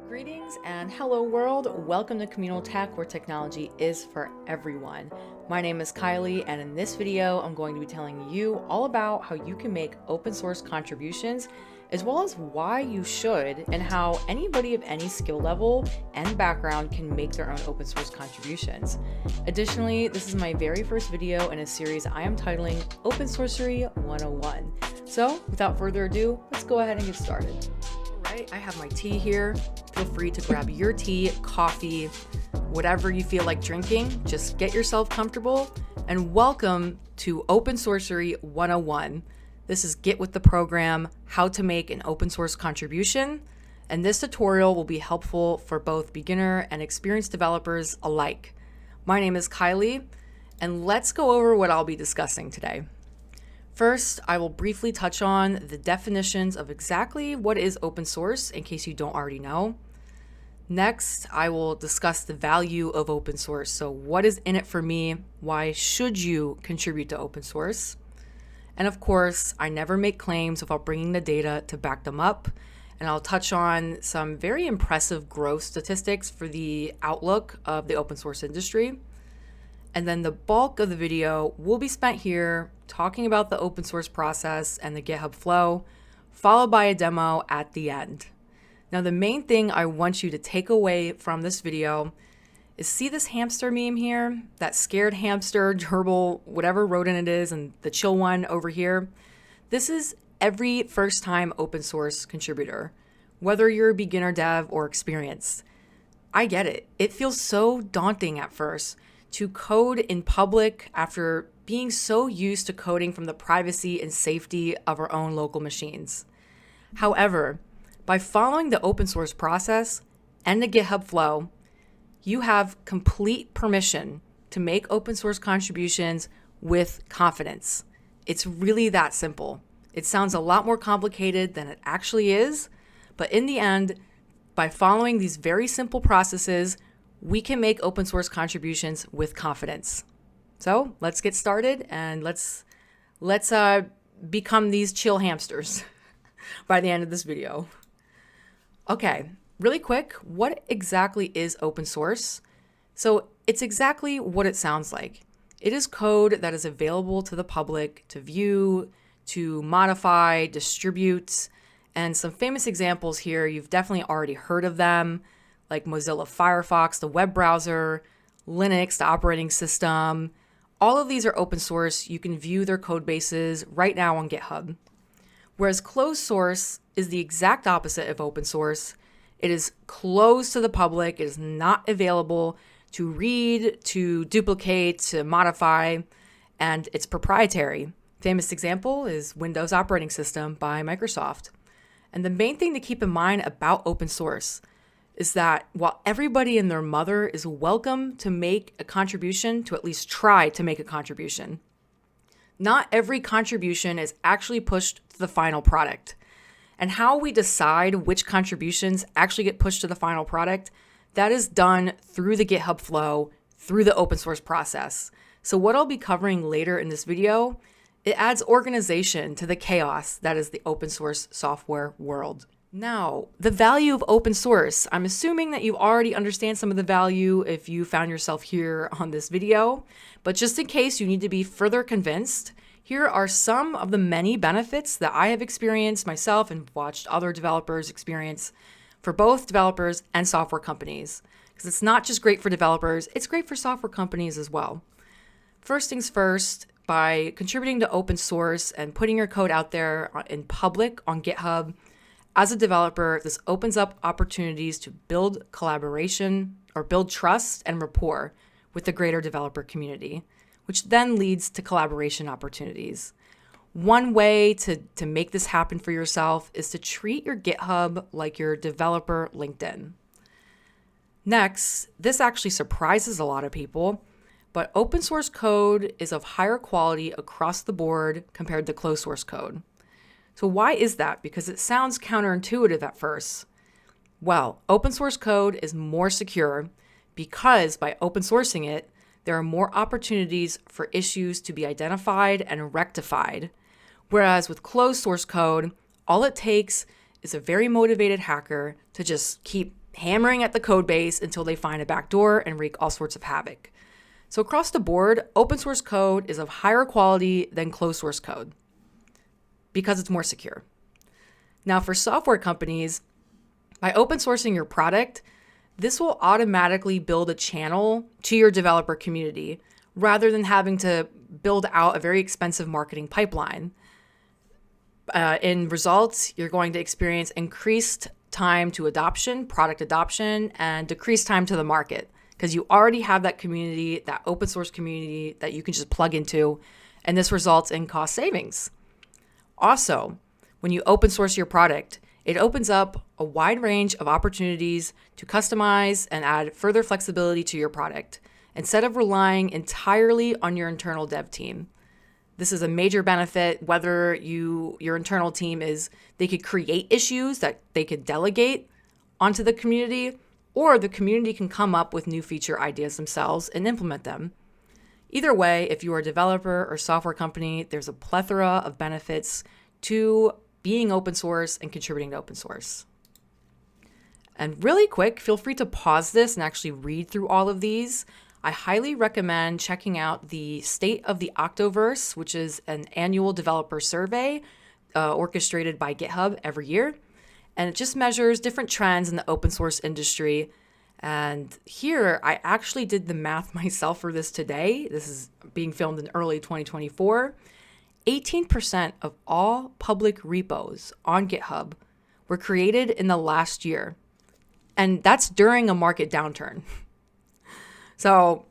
Greetings and hello world. Welcome to Communal Tech, where technology is for everyone. My name is Kylie, and in this video, I'm going to be telling you all about how you can make open source contributions, as well as why you should, and how anybody of any skill level and background can make their own open source contributions. Additionally, this is my very first video in a series I am titling Open Sourcery 101. So without further ado, let's go ahead and get started. I have my tea here. Feel free to grab your tea, coffee, whatever you feel like drinking. Just get yourself comfortable and welcome to Open Sourcery 101. This is Get with the Program, how to make an open source contribution. And this tutorial will be helpful for both beginner and experienced developers alike. My name is Kylie, and let's go over what I'll be discussing today. First, I will briefly touch on the definitions of exactly what is open source in case you don't already know. Next, I will discuss the value of open source. So what is in it for me? Why should you contribute to open source? And of course, I never make claims without bringing the data to back them up. And I'll touch on some very impressive growth statistics for the outlook of the open source industry. And then the bulk of the video will be spent here talking about the open source process and the GitHub Flow, followed by a demo at the end. Now, the main thing I want you to take away from this video is see this hamster meme here, that scared hamster, gerbil, whatever rodent it is, and the chill one over here. This is every first-time open source contributor, whether you're a beginner dev or experienced. I get it. It feels so daunting at first to code in public after being so used to coding from the privacy and safety of our own local machines. However, by following the open source process and the GitHub Flow, you have complete permission to make open source contributions with confidence. It's really that simple. It sounds a lot more complicated than it actually is, but in the end, by following these very simple processes, we can make open source contributions with confidence. So let's get started and let's become these chill hamsters by the end of this video. Okay, really quick, what exactly is open source? So it's exactly what it sounds like. It is code that is available to the public to view, to modify, distribute, and some famous examples here, you've definitely already heard of them, like Mozilla Firefox, the web browser, Linux, the operating system. All of these are open source. You can view their code bases right now on GitHub. Whereas closed source is the exact opposite of open source. It is closed to the public. It is not available to read, to duplicate, to modify, and it's proprietary. Famous example is Windows operating system by Microsoft. And the main thing to keep in mind about open source is that while everybody and their mother is welcome to make a contribution, to at least try to make a contribution, not every contribution is actually pushed to the final product. And how we decide which contributions actually get pushed to the final product, that is done through the GitHub Flow, through the open source process. So what I'll be covering later in this video, it adds organization to the chaos that is the open source software world. Now, the value of open source. I'm assuming that you already understand some of the value if you found yourself here on this video, but just in case you need to be further convinced, here are some of the many benefits that I have experienced myself and watched other developers experience for both developers and software companies. Because it's not just great for developers, it's great for software companies as well. First things first, by contributing to open source and putting your code out there in public on GitHub, as a developer, this opens up opportunities to build collaboration or build trust and rapport with the greater developer community, which then leads to collaboration opportunities. One way to make this happen for yourself is to treat your GitHub like your developer LinkedIn. Next, this actually surprises a lot of people, but open source code is of higher quality across the board compared to closed source code. So why is that? Because it sounds counterintuitive at first. Well, open source code is more secure because by open sourcing it, there are more opportunities for issues to be identified and rectified. Whereas with closed source code, all it takes is a very motivated hacker to just keep hammering at the code base until they find a backdoor and wreak all sorts of havoc. So across the board, open source code is of higher quality than closed source code because it's more secure. Now for software companies, by open sourcing your product, this will automatically build a channel to your developer community rather than having to build out a very expensive marketing pipeline. In results, you're going to experience increased time to adoption, product adoption, and decreased time to the market because you already have that community, that open source community that you can just plug into, and this results in cost savings. Also, when you open source your product, it opens up a wide range of opportunities to customize and add further flexibility to your product instead of relying entirely on your internal dev team. This is a major benefit whether your internal team they could create issues that they could delegate onto the community, or the community can come up with new feature ideas themselves and implement them. Either way, if you are a developer or software company, there's a plethora of benefits to being open source and contributing to open source. And really quick, feel free to pause this and actually read through all of these. I highly recommend checking out the State of the Octoverse, which is an annual developer survey orchestrated by GitHub every year. And it just measures different trends in the open source industry. And here, I actually did the math myself for this today. This is being filmed in early 2024. 18% of all public repos on GitHub were created in the last year. And that's during a market downturn. So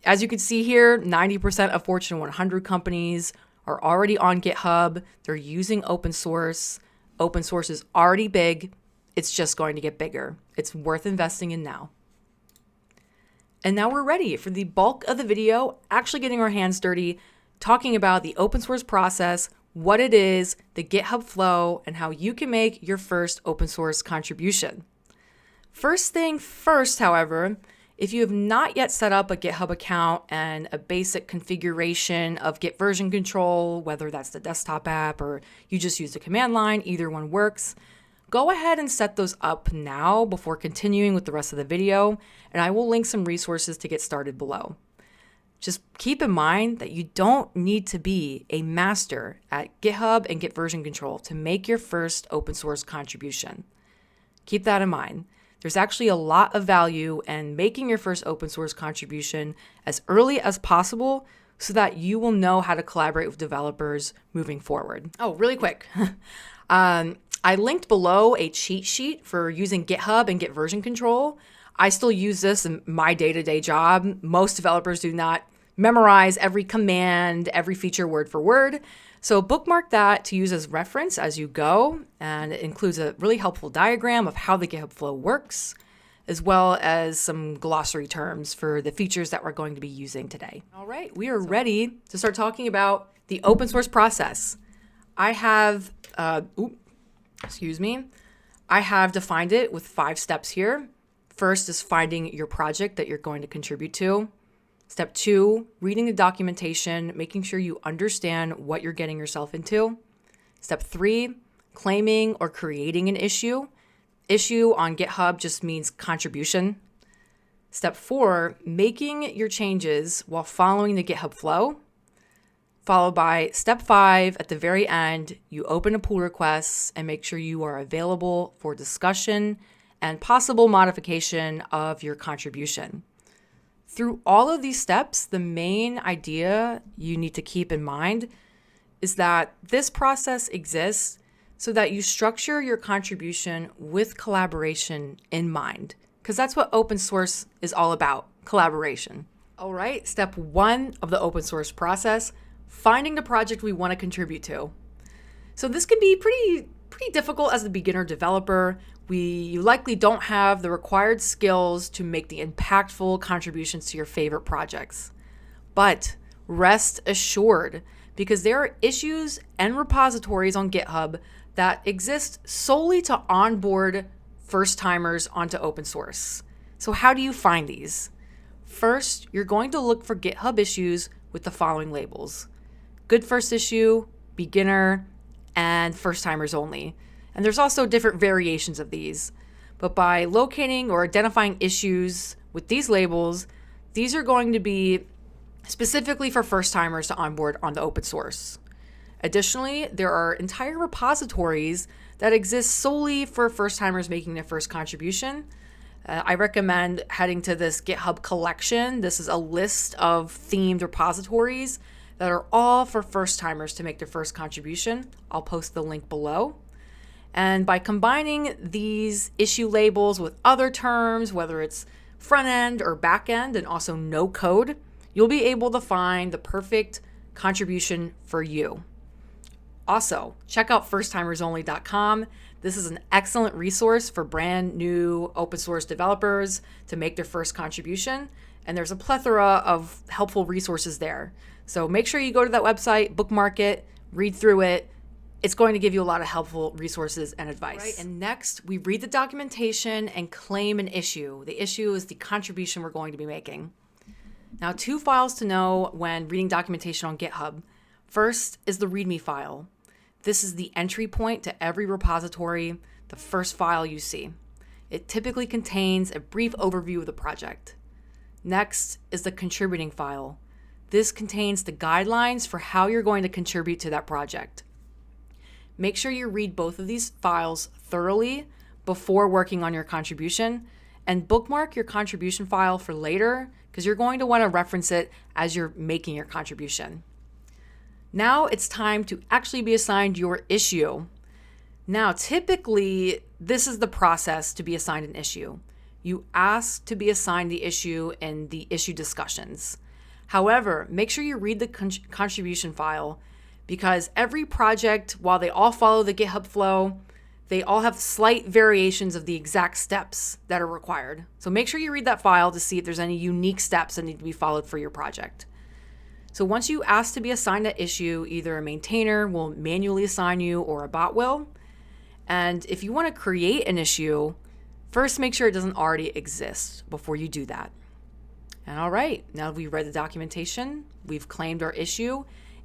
as you can see here, 90% of Fortune 100 companies are already on GitHub. They're using open source. Open source is already big. It's just going to get bigger. It's worth investing in now. And now we're ready for the bulk of the video, actually getting our hands dirty, talking about the open source process, what it is, the GitHub Flow, and how you can make your first open source contribution. First thing first, however, if you have not yet set up a GitHub account and a basic configuration of Git version control, whether that's the desktop app or you just use the command line, either one works, go ahead and set those up now before continuing with the rest of the video, and I will link some resources to get started below. Just keep in mind that you don't need to be a master at GitHub and Git version control to make your first open source contribution. Keep that in mind. There's actually a lot of value in making your first open source contribution as early as possible so that you will know how to collaborate with developers moving forward. Oh, really quick. I linked below a cheat sheet for using GitHub and Git version control. I still use this in my day-to-day job. Most developers do not memorize every command, every feature word for word. So bookmark that to use as reference as you go. And it includes a really helpful diagram of how the GitHub Flow works, as well as some glossary terms for the features that we're going to be using today. All right, we are ready to start talking about the open source process. I have, I have defined it with 5 steps here. First is finding your project that you're going to contribute to. Step 2, reading the documentation, making sure you understand what you're getting yourself into. Step 3, claiming or creating an issue. Issue on GitHub just means contribution. Step 4, making your changes while following the GitHub flow. Followed by step 5, at the very end, you open a pull request and make sure you are available for discussion and possible modification of your contribution. Through all of these steps, the main idea you need to keep in mind is that this process exists so that you structure your contribution with collaboration in mind, because that's what open source is all about, collaboration. All right, step 1 of the open source process, finding the project we want to contribute to. So this can be pretty difficult as a beginner developer. You likely don't have the required skills to make the impactful contributions to your favorite projects. But rest assured, because there are issues and repositories on GitHub that exist solely to onboard first-timers onto open source. So how do you find these? First, you're going to look for GitHub issues with the following labels: good first issue, beginner, and first-timers only. And there's also different variations of these. But by locating or identifying issues with these labels, these are going to be specifically for first-timers to onboard on the open source. Additionally, there are entire repositories that exist solely for first-timers making their first contribution. I recommend heading to this GitHub collection. This is a list of themed repositories that are all for first-timers to make their first contribution. I'll post the link below. And by combining these issue labels with other terms, whether it's front end or back end, and also no code, you'll be able to find the perfect contribution for you. Also, check out firsttimersonly.com. This is an excellent resource for brand new open source developers to make their first contribution. And there's a plethora of helpful resources there. So make sure you go to that website, bookmark it, read through it. It's going to give you a lot of helpful resources and advice. Right, and next, we read the documentation and claim an issue. The issue is the contribution we're going to be making. Now, 2 files to know when reading documentation on GitHub. First is the README file. This is the entry point to every repository, the first file you see. It typically contains a brief overview of the project. Next is the contributing file. This contains the guidelines for how you're going to contribute to that project. Make sure you read both of these files thoroughly before working on your contribution, and bookmark your contribution file for later because you're going to want to reference it as you're making your contribution. Now it's time to actually be assigned your issue. Now, typically, this is the process to be assigned an issue. You ask to be assigned the issue in the issue discussions. However, make sure you read the contribution file because every project, while they all follow the GitHub flow, they all have slight variations of the exact steps that are required. So make sure you read that file to see if there's any unique steps that need to be followed for your project. So once you ask to be assigned that issue, either a maintainer will manually assign you or a bot will. And if you want to create an issue, first make sure it doesn't already exist before you do that. And all right, now that we've read the documentation, we've claimed our issue,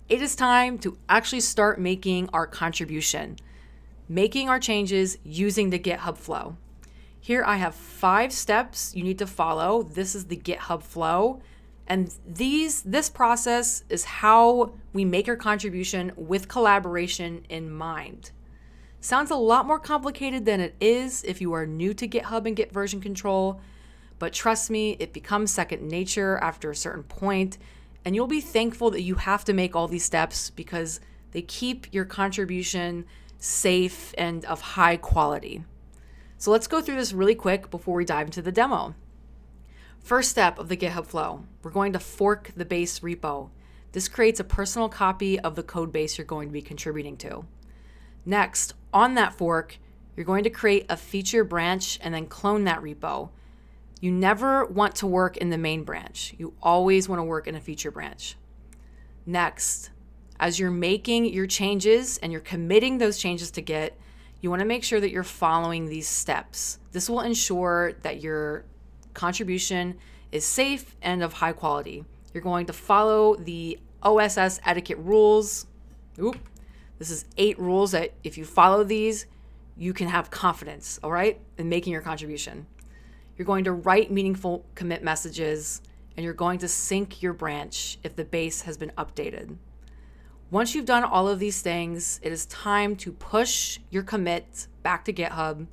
it is time to actually start making our contribution, making our changes using the GitHub flow. Here I have 5 steps you need to follow. This is the GitHub flow. And this process is how we make our contribution with collaboration in mind. Sounds a lot more complicated than it is if you are new to GitHub and Git version control, but trust me, it becomes second nature after a certain point, and you'll be thankful that you have to make all these steps because they keep your contribution safe and of high quality. So let's go through this really quick before we dive into the demo. First step of the GitHub flow, we're going to fork the base repo. This creates a personal copy of the code base you're going to be contributing to. Next, on that fork, you're going to create a feature branch and then clone that repo. You never want to work in the main branch. You always want to work in a feature branch. Next, as you're making your changes and you're committing those changes to Git, you want to make sure that you're following these steps. This will ensure that your contribution is safe and of high quality. You're going to follow the OSS etiquette rules. This is 8 rules that if you follow these, you can have confidence, all right, in making your contribution. You're going to write meaningful commit messages, and you're going to sync your branch if the base has been updated. Once you've done all of these things, it is time to push your commit back to GitHub,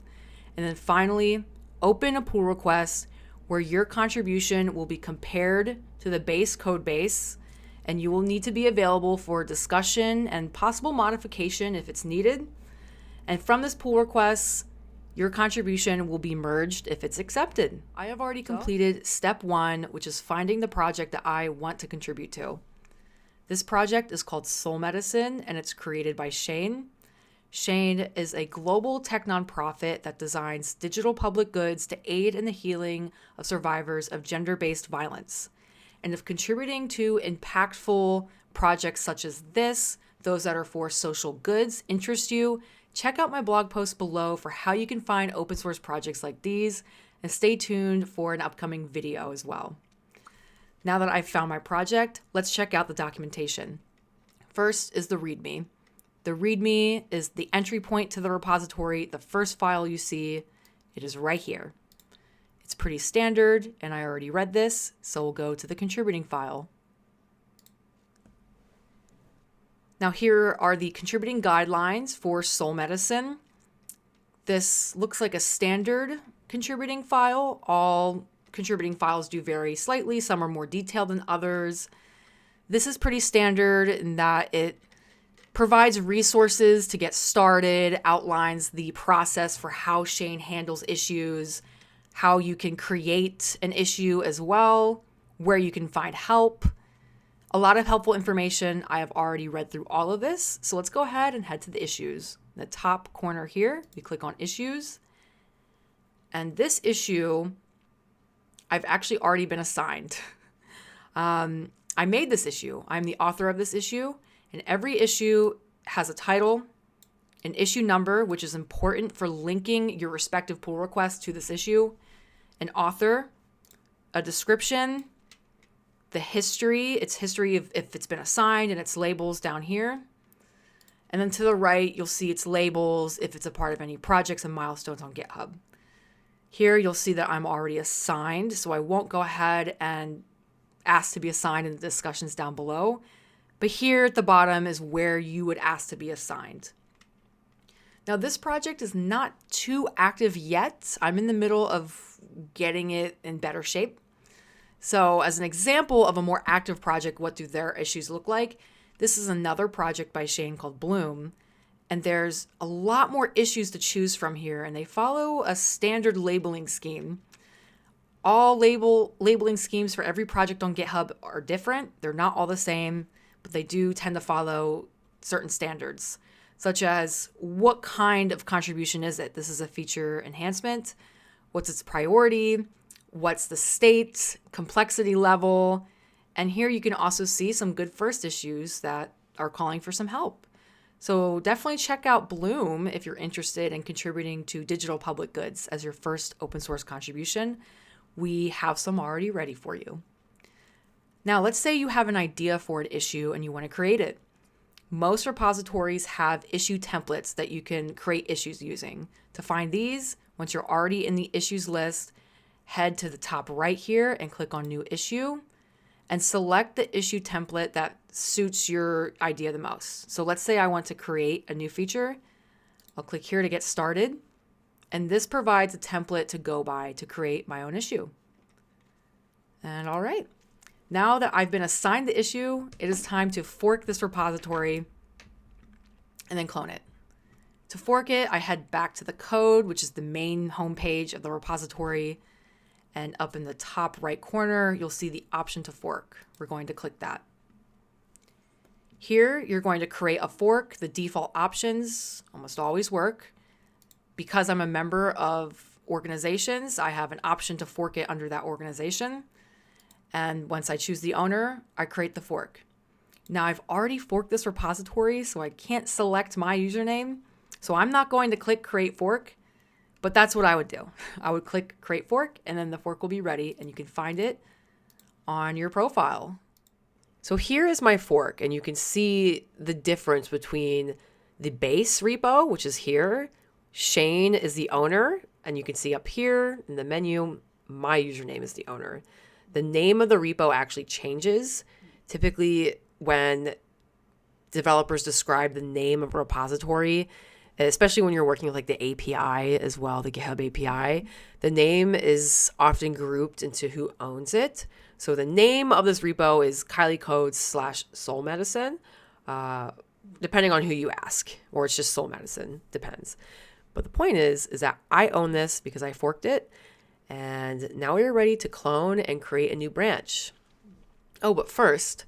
and then finally open a pull request where your contribution will be compared to the base code base, and you will need to be available for discussion and possible modification if it's needed. And from this pull request, your contribution will be merged if it's accepted. I have already completed step 1, which is finding the project that I want to contribute to. This project is called Soul Medicine, and it's created by Shane. Shane is a global tech nonprofit that designs digital public goods to aid in the healing of survivors of gender-based violence. And if contributing to impactful projects such as this, those that are for social goods, interest you, check out my blog post below for how you can find open source projects like these, and stay tuned for an upcoming video as well. Now that I've found my project, let's check out the documentation. First is the README. The README is the entry point to the repository, the first file you see. It is right here. It's pretty standard, and I already read this, so we'll go to the contributing file. Now here are the contributing guidelines for Soul Medicine. This looks like a standard contributing file. All contributing files do vary slightly. Some are more detailed than others. This is pretty standard in that it provides resources to get started, outlines the process for how Shane handles issues, how you can create an issue as well, where you can find help. A lot of helpful information. I have already read through all of this. So let's go ahead and head to the issues. In the top corner here, we click on issues. And this issue, I've actually already been assigned. I made this issue. I'm the author of this issue. And every issue has a title, an issue number, which is important for linking your respective pull requests to this issue, an author, a description, the history, its history of if it's been assigned, and its labels down here. And then to the right, you'll see its labels if it's a part of any projects and milestones on GitHub. Here, you'll see that I'm already assigned, so I won't go ahead and ask to be assigned in the discussions down below. But here at the bottom is where you would ask to be assigned. Now, this project is not too active yet. I'm in the middle of getting it in better shape. So as an example of a more active project, what do their issues look like? This is another project by Shane called Bloom. And there's a lot more issues to choose from here. And they follow a standard labeling scheme. All labeling schemes for every project on GitHub are different. They're not all the same, but they do tend to follow certain standards, such as what kind of contribution is it? This is a feature enhancement. What's its priority? What's the state, complexity level? And here you can also see some good first issues that are calling for some help. So definitely check out Bloom if you're interested in contributing to digital public goods as your first open source contribution. We have some already ready for you. Now, let's say you have an idea for an issue and you want to create it. Most repositories have issue templates that you can create issues using. To find these, once you're already in the issues list, head to the top right here and click on New Issue and select the issue template that suits your idea the most. So let's say I want to create a new feature. I'll click here to get started. And this provides a template to go by to create my own issue. And all right. Now that I've been assigned the issue, it is time to fork this repository and then clone it. To fork it, I head back to the code, which is the main homepage of the repository. And up in the top right corner, you'll see the option to fork. We're going to click that. Here, you're going to create a fork. The default options almost always work. Because I'm a member of organizations, I have an option to fork it under that organization. And once I choose the owner, I create the fork. Now I've already forked this repository, so I can't select my username. So I'm not going to click create fork, but that's what I would do. I would click create fork and then the fork will be ready and you can find it on your profile. So here is my fork and you can see the difference between the base repo, which is here. Shane is the owner and you can see up here in the menu, my username is the owner. The name of the repo actually changes. Typically, when developers describe the name of a repository, especially when you're working with like the API as well, the GitHub API, the name is often grouped into who owns it. So the name of this repo is Kylee Codes/Soul Medicine, depending on who you ask, or it's just Soul Medicine, depends. But the point is that I own this because I forked it. And now we are ready to clone and create a new branch. Oh, but first,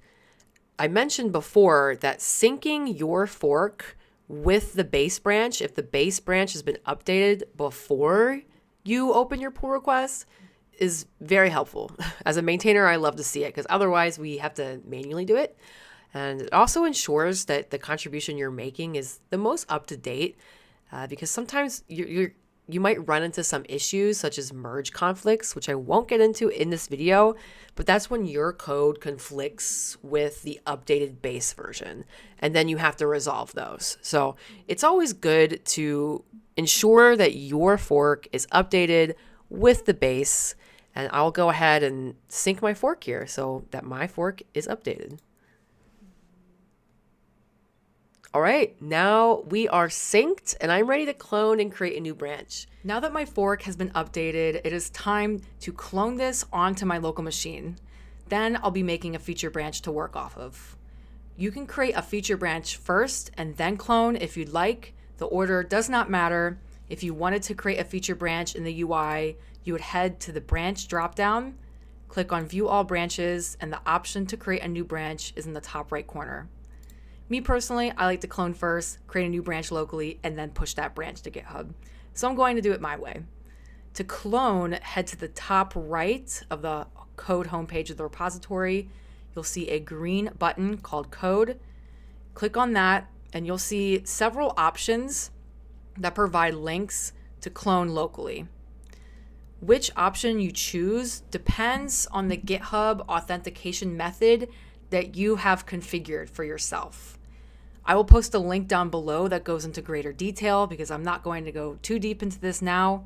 I mentioned before that syncing your fork with the base branch, if the base branch has been updated before you open your pull request, is very helpful. As a maintainer, I love to see it because otherwise we have to manually do it. And it also ensures that the contribution you're making is the most up to date because sometimes you're you might run into some issues such as merge conflicts, which I won't get into in this video, but that's when your code conflicts with the updated base version, and then you have to resolve those. So it's always good to ensure that your fork is updated with the base, and I'll go ahead and sync my fork here so that my fork is updated. All right, now we are synced and I'm ready to clone and create a new branch. Now that my fork has been updated, it is time to clone this onto my local machine. Then I'll be making a feature branch to work off of. You can create a feature branch first and then clone if you'd like. The order does not matter. If you wanted to create a feature branch in the UI, you would head to the branch dropdown, click on View All Branches, and the option to create a new branch is in the top right corner. Me personally, I like to clone first, create a new branch locally, and then push that branch to GitHub. So I'm going to do it my way. To clone, head to the top right of the code homepage of the repository. You'll see a green button called Code. Click on that, and you'll see several options that provide links to clone locally. Which option you choose depends on the GitHub authentication method that you have configured for yourself. I will post a link down below that goes into greater detail because I'm not going to go too deep into this now,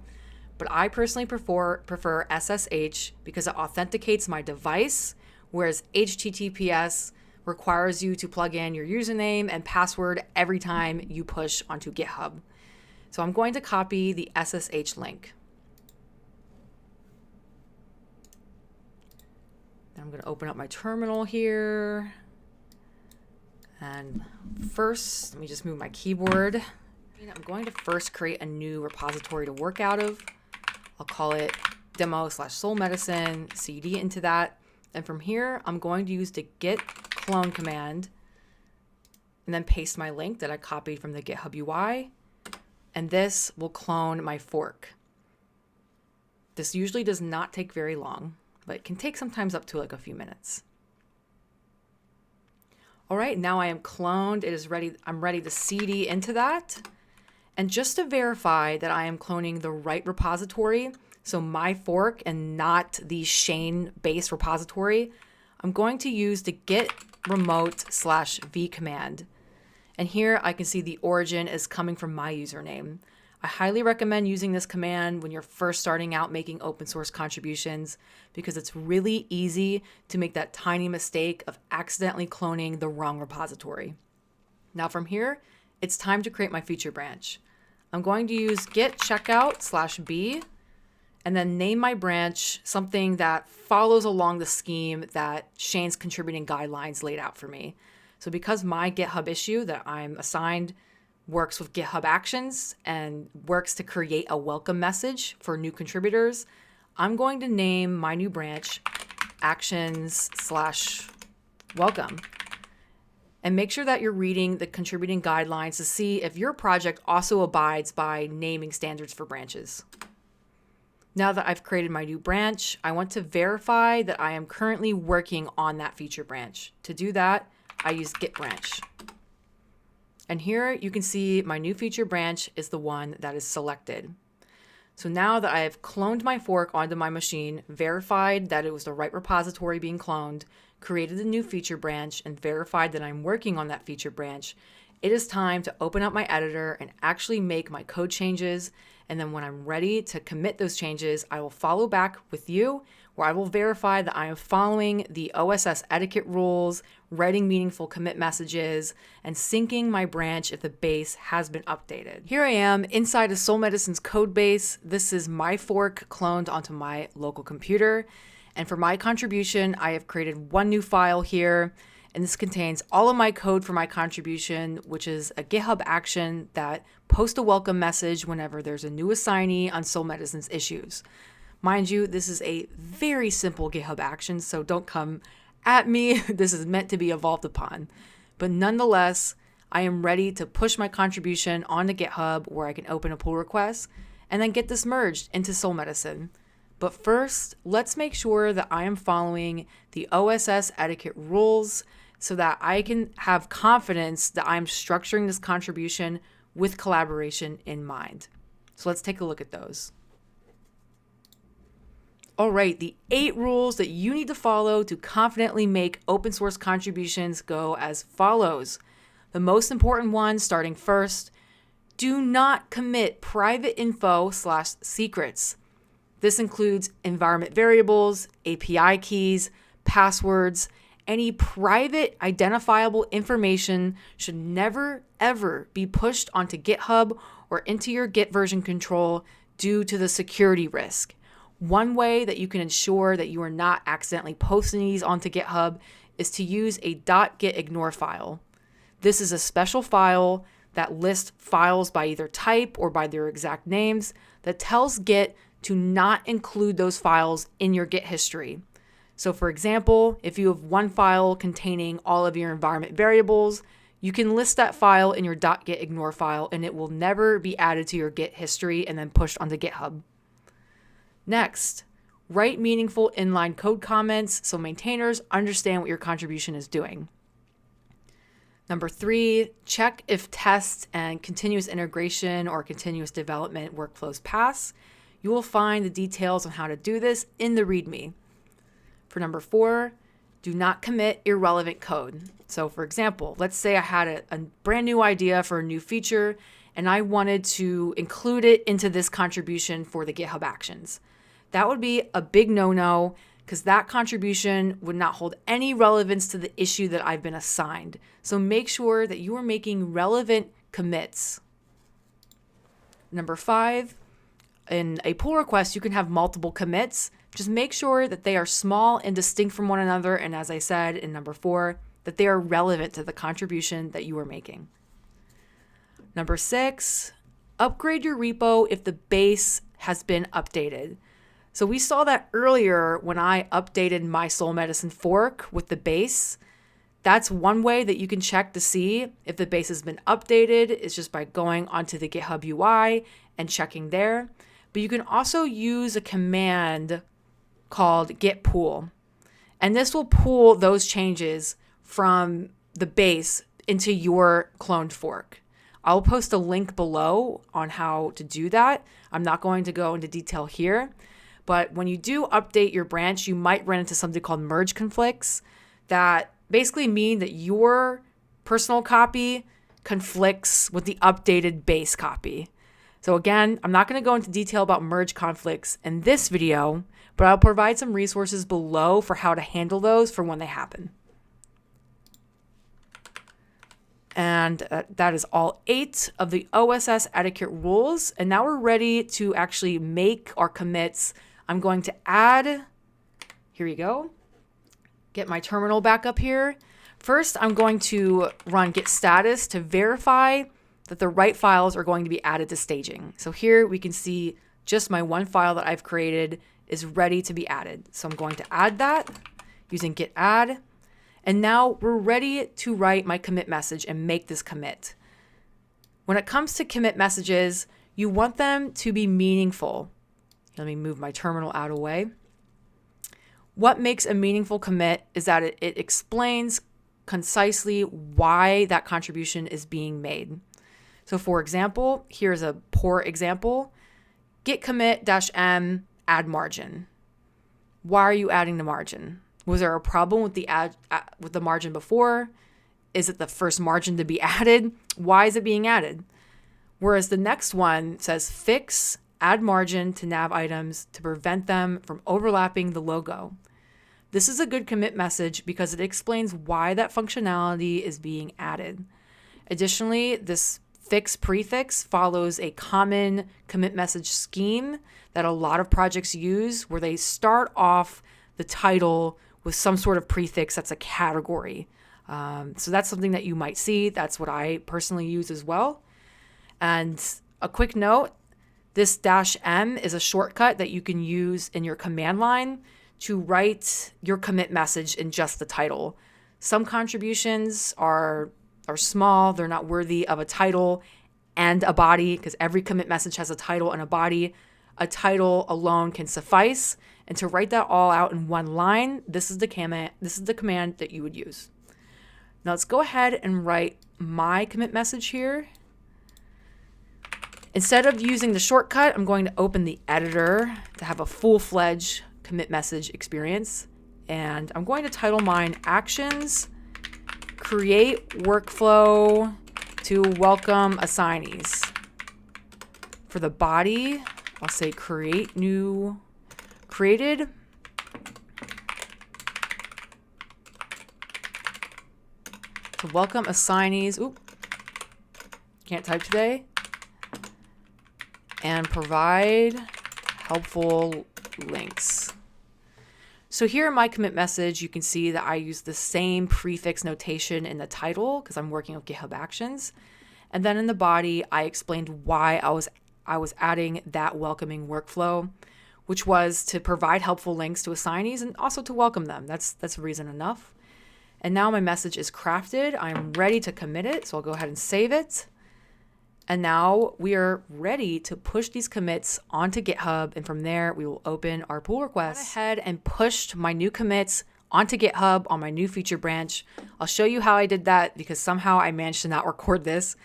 but I personally prefer SSH because it authenticates my device, whereas HTTPS requires you to plug in your username and password every time you push onto GitHub. So I'm going to copy the SSH link. I'm going to open up my terminal here. And first, let me just move my keyboard. I'm going to first create a new repository to work out of. I'll call it demo/soul medicine, cd into that. And from here, I'm going to use the git clone command and then paste my link that I copied from the GitHub UI. And this will clone my fork. This usually does not take very long, but it can take sometimes up to like a few minutes. All right, now I am cloned. It is ready. I'm ready to cd into that. And just to verify that I am cloning the right repository, so my fork and not the Shane base repository, I'm going to use the git remote/v command. And here I can see the origin is coming from my username. I highly recommend using this command when you're first starting out making open source contributions because it's really easy to make that tiny mistake of accidentally cloning the wrong repository. Now from here, it's time to create my feature branch. I'm going to use git checkout/b and then name my branch something that follows along the scheme that Shane's contributing guidelines laid out for me. So because my GitHub issue that I'm assigned works with GitHub Actions and works to create a welcome message for new contributors, I'm going to name my new branch Actions/welcome. And make sure that you're reading the contributing guidelines to see if your project also abides by naming standards for branches. Now that I've created my new branch, I want to verify that I am currently working on that feature branch. To do that, I use git branch. And here you can see my new feature branch is the one that is selected. So now that I have cloned my fork onto my machine, verified that it was the right repository being cloned, created a new feature branch, and verified that I'm working on that feature branch, it is time to open up my editor and actually make my code changes. And then when I'm ready to commit those changes, I will follow back with you where I will verify that I am following the OSS etiquette rules, writing meaningful commit messages, and syncing my branch if the base has been updated. Here I am inside of Soul Medicine's code base. This is my fork cloned onto my local computer. And for my contribution, I have created one new file here. And this contains all of my code for my contribution, which is a GitHub action that posts a welcome message whenever there's a new assignee on Soul Medicine's issues. Mind you, this is a very simple GitHub action, so don't come at me. This is meant to be evolved upon. But nonetheless, I am ready to push my contribution onto GitHub where I can open a pull request and then get this merged into Soul Medicine. But first, let's make sure that I am following the OSS etiquette rules so that I can have confidence that I'm structuring this contribution with collaboration in mind. So let's take a look at those. All right, the 8 rules that you need to follow to confidently make open source contributions go as follows. The most important one, starting first, do not commit private info/secrets. This includes environment variables, API keys, passwords. Any private identifiable information should never, ever be pushed onto GitHub or into your Git version control due to the security risk. One way that you can ensure that you are not accidentally posting these onto GitHub is to use a .gitignore file. This is a special file that lists files by either type or by their exact names that tells Git to not include those files in your Git history. So for example, if you have one file containing all of your environment variables, you can list that file in your .gitignore file and it will never be added to your Git history and then pushed onto GitHub. Next, write meaningful inline code comments so maintainers understand what your contribution is doing. Number 3, check if tests and continuous integration or continuous development workflows pass. You will find the details on how to do this in the README. For number 4, do not commit irrelevant code. So for example, let's say I had a brand new idea for a new feature and I wanted to include it into this contribution for the GitHub Actions. That would be a big no-no because that contribution would not hold any relevance to the issue that I've been assigned. So make sure that you are making relevant commits. Number 5, in a pull request, you can have multiple commits. Just make sure that they are small and distinct from one another. And as I said in number 4, that they are relevant to the contribution that you are making. Number 6, upgrade your repo if the base has been updated. So we saw that earlier when I updated my Soul Medicine fork with the base. That's one way that you can check to see if the base has been updated. It's just by going onto the GitHub UI and checking there. But you can also use a command called git pull. And this will pull those changes from the base into your cloned fork. I'll post a link below on how to do that. I'm not going to go into detail here. But when you do update your branch, you might run into something called merge conflicts that basically mean that your personal copy conflicts with the updated base copy. So again, I'm not going to go into detail about merge conflicts in this video, but I'll provide some resources below for how to handle those for when they happen. And that is all 8 of the OSS etiquette rules. And now we're ready to actually make our commits. I'm going to add, here we go, get my terminal back up here. First, I'm going to run git status to verify that the right files are going to be added to staging. So here we can see just my one file that I've created is ready to be added. So I'm going to add that using git add. And now we're ready to write my commit message and make this commit. When it comes to commit messages, you want them to be meaningful. Let me move my terminal out of the way. What makes a meaningful commit is that it explains concisely why that contribution is being made. So for example, here's a poor example. Git commit -m add margin. Why are you adding the margin? Was there a problem with the margin before? Is it the first margin to be added? Why is it being added? Whereas the next one says fix add margin to nav items to prevent them from overlapping the logo. This is a good commit message because it explains why that functionality is being added. Additionally, this fix prefix follows a common commit message scheme that a lot of projects use where they start off the title with some sort of prefix that's a category. So that's something that you might see. That's what I personally use as well. And a quick note, this -m is a shortcut that you can use in your command line to write your commit message in just the title. Some contributions are small. They're not worthy of a title and a body because every commit message has a title and a body. A title alone can suffice. And to write that all out in one line, this is the command that you would use. Now let's go ahead and write my commit message here. Instead of using the shortcut, I'm going to open the editor to have a full-fledged commit message experience. And I'm going to title mine Actions, Create Workflow to Welcome Assignees. For the body, I'll say created to welcome assignees. Oop, can't type today. And provide helpful links. So here in my commit message, you can see that I use the same prefix notation in the title because I'm working with GitHub Actions. And then in the body, I explained why I was adding that welcoming workflow, which was to provide helpful links to assignees and also to welcome them. That's reason enough. And now my message is crafted. I'm ready to commit it. So I'll go ahead and save it. And now we are ready to push these commits onto GitHub. And from there, we will open our pull requests. I went ahead and pushed my new commits onto GitHub on my new feature branch. I'll show you how I did that because somehow I managed to not record this.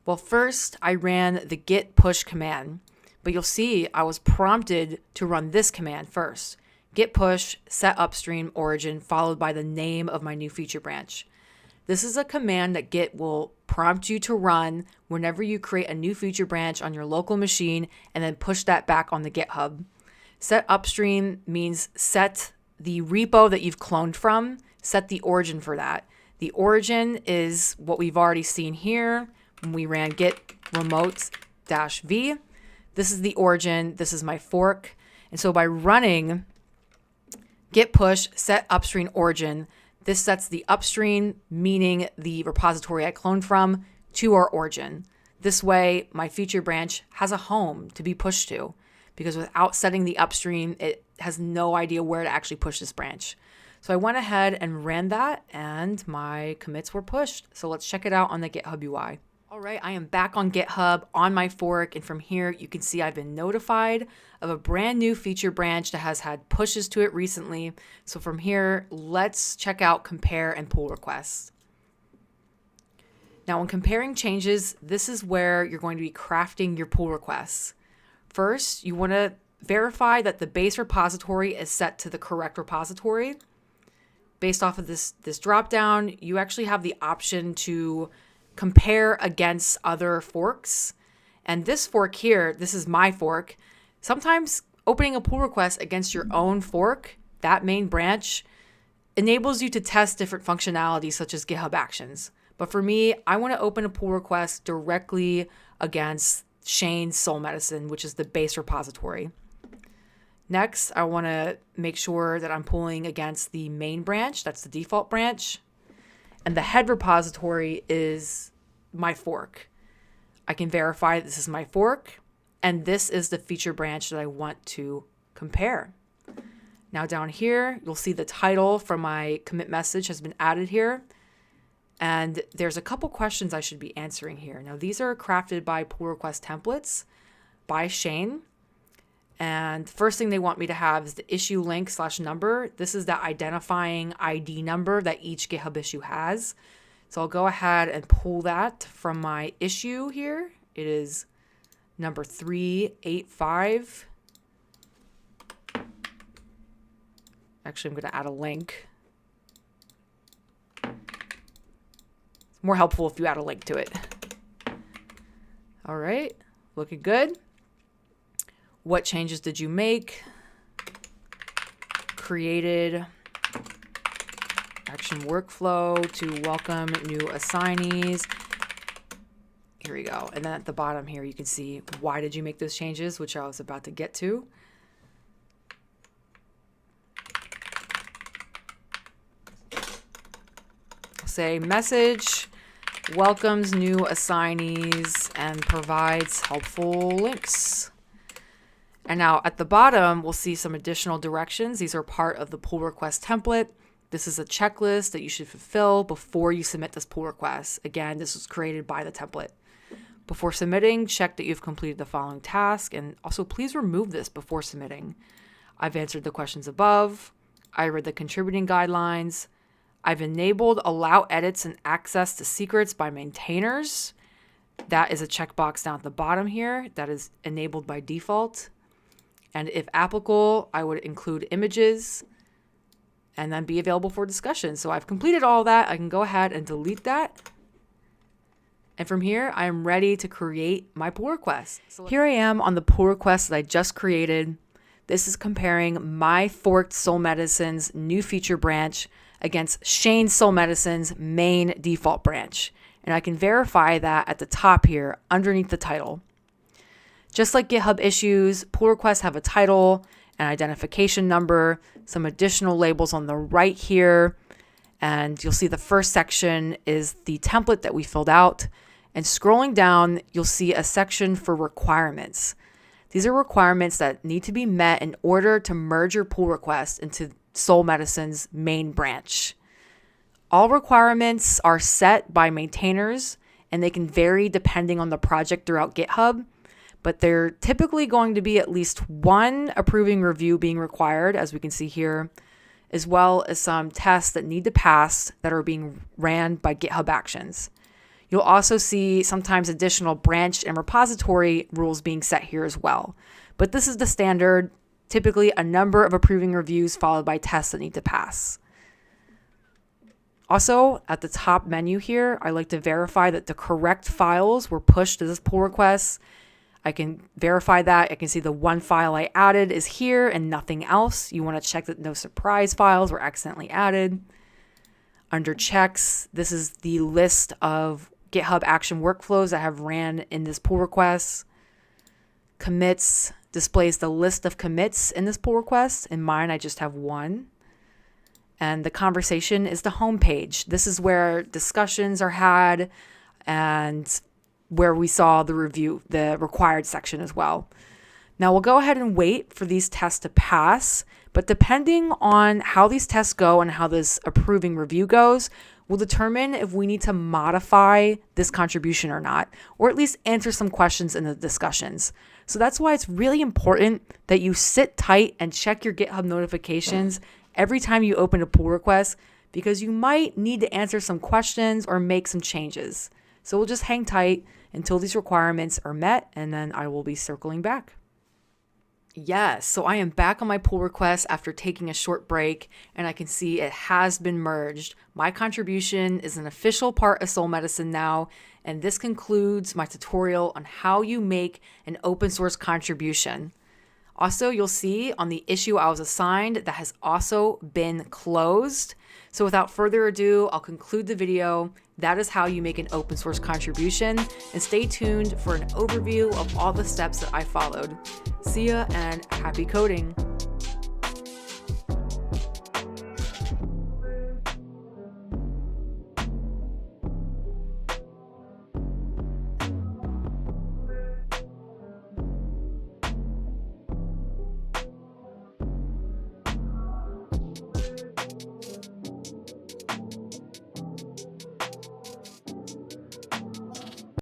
Well, first I ran the git push command, but you'll see I was prompted to run this command first. Git push set upstream origin followed by the name of my new feature branch. This is a command that Git will prompt you to run whenever you create a new feature branch on your local machine and then push that back on the GitHub. Set upstream means set the repo that you've cloned from, set the origin for that. The origin is what we've already seen here when we ran git remote-v. This is the origin, this is my fork. And so by running git push set upstream origin, this sets the upstream, meaning the repository I cloned from, to our origin. This way, my feature branch has a home to be pushed to, because without setting the upstream, it has no idea where to actually push this branch. So I went ahead and ran that, and my commits were pushed. So let's check it out on the GitHub UI. All right, I am back on GitHub on my fork, and from here you can see I've been notified of a brand new feature branch that has had pushes to it recently. So from here, let's check out compare and pull requests. Now when comparing changes, this is where you're going to be crafting your pull requests. First, you want to verify that the base repository is set to the correct repository. Based off of this dropdown, you actually have the option to compare against other forks. And this fork here, this is my fork. Sometimes opening a pull request against your own fork, that main branch, enables you to test different functionalities such as GitHub Actions. But for me, I want to open a pull request directly against Shane's Soul Medicine, which is the base repository. Next, I want to make sure that I'm pulling against the main branch. That's the default branch. And the head repository is my fork. I can verify this is my fork, and this is the feature branch that I want to compare. Now down here, you'll see the title from my commit message has been added here. And there's a couple questions I should be answering here. Now these are crafted by pull request templates by Shane. And first thing they want me to have is the issue link / number. This is that identifying ID number that each GitHub issue has. So I'll go ahead and pull that from my issue here. It is number 385. Actually, I'm going to add a link. It's more helpful if you add a link to it. All right, looking good. What changes did you make? Created action workflow to welcome new assignees. Here we go. And then at the bottom here, you can see why did you make those changes, which I was about to get to. I'll say message welcomes new assignees and provides helpful links. And now at the bottom, we'll see some additional directions. These are part of the pull request template. This is a checklist that you should fulfill before you submit this pull request. Again, this was created by the template. Before submitting, check that you've completed the following task, and also please remove this before submitting. I've answered the questions above. I read the contributing guidelines. I've enabled allow edits and access to secrets by maintainers. That is a checkbox down at the bottom here that is enabled by default. And if applicable, I would include images and then be available for discussion. So I've completed all that. I can go ahead and delete that. And from here, I am ready to create my pull request. So here I am on the pull request that I just created. This is comparing my forked Soul Medicine's new feature branch against Shane's Soul Medicine's main default branch. And I can verify that at the top here underneath the title. Just like GitHub issues, pull requests have a title, an identification number, some additional labels on the right here. And you'll see the first section is the template that we filled out. And scrolling down, you'll see a section for requirements. These are requirements that need to be met in order to merge your pull request into Soul Medicine's main branch. All requirements are set by maintainers, and they can vary depending on the project throughout GitHub, but they're typically going to be at least one approving review being required, as we can see here, as well as some tests that need to pass that are being ran by GitHub Actions. You'll also see sometimes additional branch and repository rules being set here as well. But this is the standard, typically a number of approving reviews followed by tests that need to pass. Also, at the top menu here, I like to verify that the correct files were pushed to this pull request. I can verify that. I can see the one file I added is here and nothing else. You want to check that no surprise files were accidentally added. Under checks, this is the list of GitHub action workflows that have ran in this pull request. Commits displays the list of commits in this pull request. In mine, I just have one. And the conversation is the home page. This is where discussions are had and where we saw the review, the required section as well. Now we'll go ahead and wait for these tests to pass, but depending on how these tests go and how this approving review goes, will determine if we need to modify this contribution or not, or at least answer some questions in the discussions. So that's why it's really important that you sit tight and check your GitHub notifications every time you open a pull request, because you might need to answer some questions or make some changes. So we'll just hang tight until these requirements are met, and then I will be circling back. Yes, so I am back on my pull request after taking a short break, and I can see it has been merged. My contribution is an official part of Soul Medicine now, and this concludes my tutorial on how you make an open source contribution. Also, you'll see on the issue I was assigned that has also been closed. So without further ado, I'll conclude the video. That is how you make an open source contribution, and stay tuned for an overview of all the steps that I followed. See ya and happy coding.